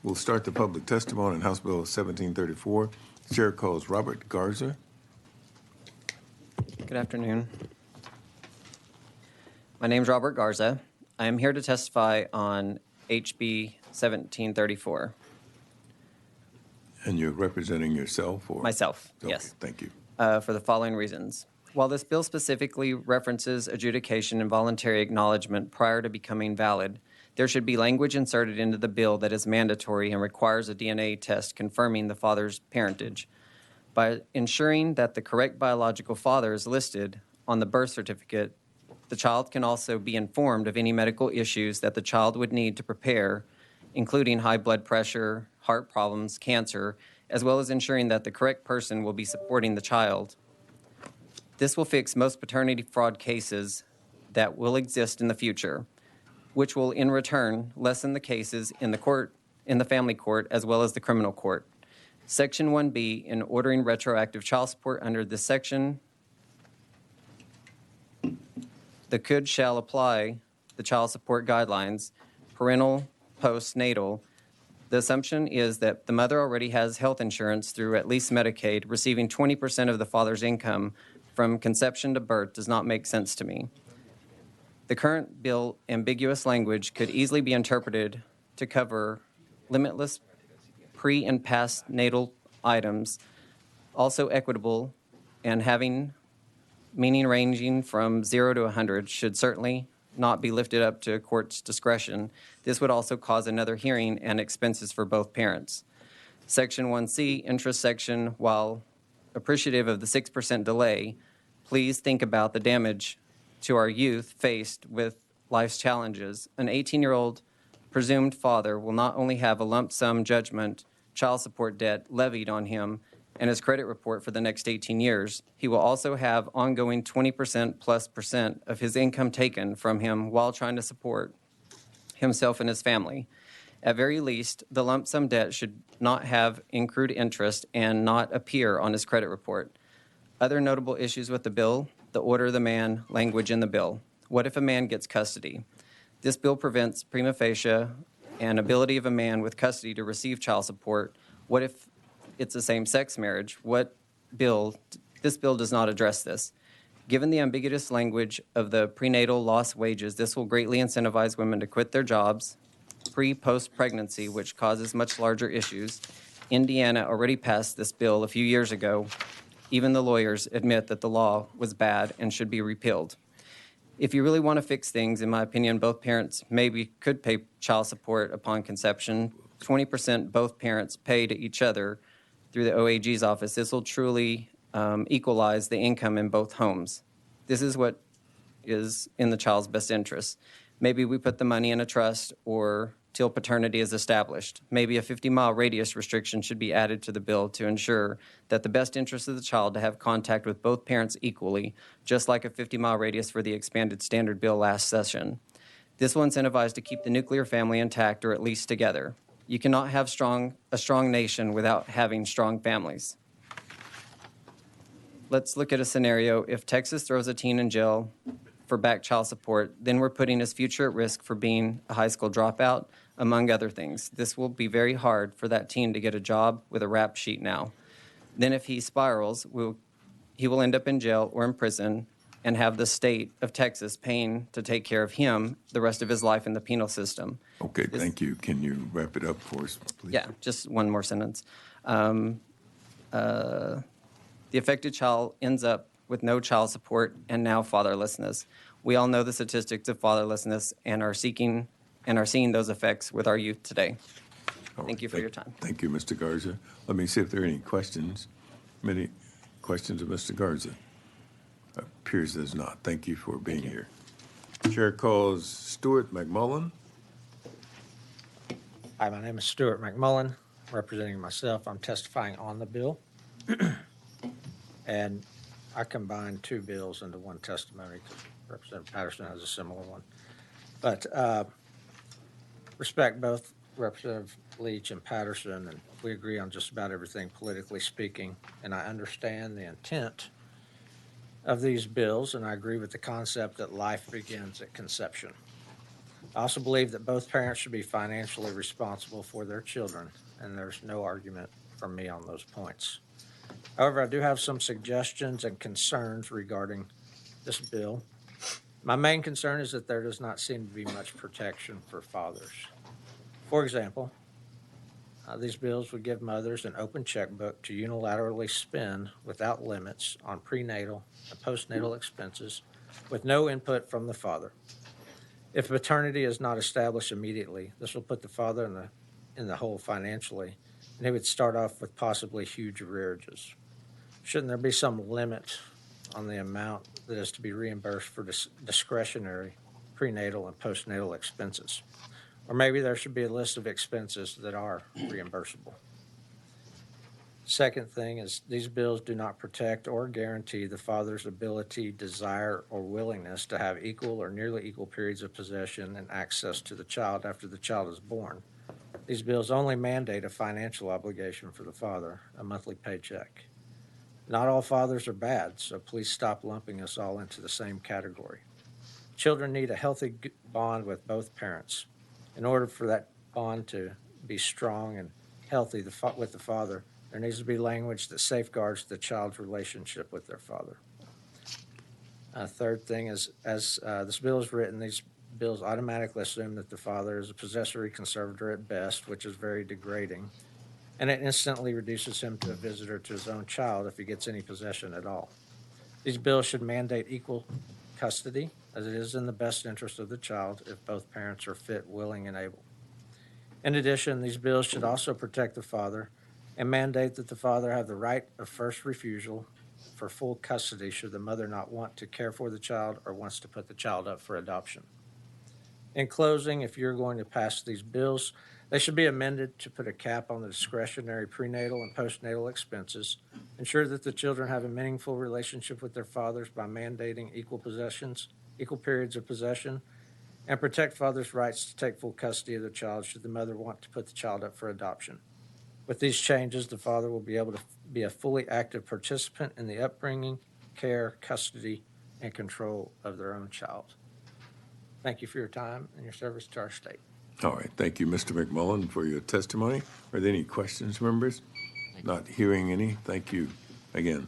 We'll start the public testimony on House Bill 1734. The chair calls Robert Garza. Good afternoon. My name is Robert Garza. I am here to testify on HB 1734. And you're representing yourself or? Myself, Okay, yes. Thank you. For the following reasons. While this bill specifically references adjudication and voluntary acknowledgement prior to becoming valid, there should be language inserted into the bill that is mandatory and requires a DNA test confirming the father's parentage. By ensuring that the correct biological father is listed on the birth certificate, the child can also be informed of any medical issues that the child would need to prepare, including high blood pressure, heart problems, cancer, as well as ensuring that the correct person will be supporting the child. This will fix most paternity fraud cases that will exist in the future, which will in return lessen the cases in the family court as well as the criminal court. Section 1B, in ordering retroactive child support under this section, the could shall apply the child support guidelines, parental, postnatal. The assumption is that the mother already has health insurance through at least Medicaid. Receiving 20% of the father's income from conception to birth does not make sense to me. The current bill ambiguous language could easily be interpreted to cover limitless pre- and postnatal items, also equitable, and having meaning ranging from 0 to 100 should certainly not be lifted up to a court's discretion. This would also cause another hearing and expenses for both parents. Section 1C, interest section, while appreciative of the 6% delay, please think about the damage to our youth faced with life's challenges. An 18-year-old presumed father will not only have a lump sum judgment child support debt levied on him and his credit report for the next 18 years, he will also have ongoing 20% plus percent of his income taken from him while trying to support himself and his family. At very least, the lump sum debt should not have accrued interest and not appear on his credit report. Other notable issues with the bill, the order of the man language in the bill. What if a man gets custody? This bill prevents prima facie an ability of a man with custody to receive child support. What if it's a same-sex marriage? This bill does not address this. Given the ambiguous language of the prenatal lost wages, this will greatly incentivize women to quit their jobs pre-post-pregnancy, which causes much larger issues. Indiana already passed this bill a few years ago. Even the lawyers admit that the law was bad and should be repealed. If you really want to fix things, in my opinion, both parents maybe could pay child support upon conception. 20% both parents pay to each other through the OAG's office. This will truly equalize the income in both homes. This is what is in the child's best interest. Maybe we put the money in a trust or till paternity is established. Maybe a 50-mile radius restriction should be added to the bill to ensure that the best interest of the child to have contact with both parents equally, just like a 50-mile radius for the expanded standard bill last session. This will incentivize to keep the nuclear family intact or at least together. You cannot have a strong nation without having strong families. Let's look at a scenario. If Texas throws a teen in jail for back child support, then we're putting his future at risk for being a high school dropout, among other things. This will be very hard for that teen to get a job with a rap sheet now. Then if he spirals, he will end up in jail or in prison and have the state of Texas paying to take care of him the rest of his life in the penal system. Okay, thank you. Can you wrap it up for us, please? Yeah, just one more sentence. The affected child ends up with no child support and now fatherlessness. We all know the statistics of fatherlessness and are seeing those effects with our youth today. Thank you for your time. Thank you, Mr. Garza. Let me see if there are any questions. Many questions of Mr. Garza? Appears there's not. Thank you for being here. Chair calls Stuart Mcmullen. Hi, my name is Stuart Mcmullen, representing myself. I'm testifying on the bill. And I combined two bills into one testimony because Representative Patterson has a similar one. But respect both Representative Leach and Patterson, and we agree on just about everything politically speaking. And I understand the intent of these bills, and I agree with the concept that life begins at conception. I also believe that both parents should be financially responsible for their children, and there's no argument from me on those points. However, I do have some suggestions and concerns regarding this bill. My main concern is that there does not seem to be much protection for fathers. For example, these bills would give mothers an open checkbook to unilaterally spend without limits on prenatal and postnatal expenses with no input from the father. If paternity is not established immediately, this will put the father in the hole financially, and he would start off with possibly huge arrearages. Shouldn't there be some limit on the amount that is to be reimbursed for discretionary prenatal and postnatal expenses? Or maybe there should be a list of expenses that are reimbursable. Second thing is these bills do not protect or guarantee the father's ability, desire, or willingness to have equal or nearly equal periods of possession and access to the child after the child is born. These bills only mandate a financial obligation for the father, a monthly paycheck. Not all fathers are bad, so please stop lumping us all into the same category. Children need a healthy bond with both parents. In order for that bond to be strong and healthy with the father, there needs to be language that safeguards the child's relationship with their father. Third thing is, as this bill is written, these bills automatically assume that the father is a possessory conservator at best, which is very degrading, and it instantly reduces him to a visitor to his own child if he gets any possession at all. These bills should mandate equal custody, as it is in the best interest of the child if both parents are fit, willing, and able. In addition, these bills should also protect the father and mandate that the father have the right of first refusal for full custody should the mother not want to care for the child or wants to put the child up for adoption. In closing, if you're going to pass these bills, they should be amended to put a cap on the discretionary prenatal and postnatal expenses, ensure that the children have a meaningful relationship with their fathers by mandating equal periods of possession, and protect fathers' rights to take full custody of the child should the mother want to put the child up for adoption. With these changes, the father will be able to be a fully active participant in the upbringing, care, custody, and control of their own child. Thank you for your time and your service to our state. All right, thank you, Mr. McMullen, for your testimony. Are there any questions, members? Not hearing any. Thank you again.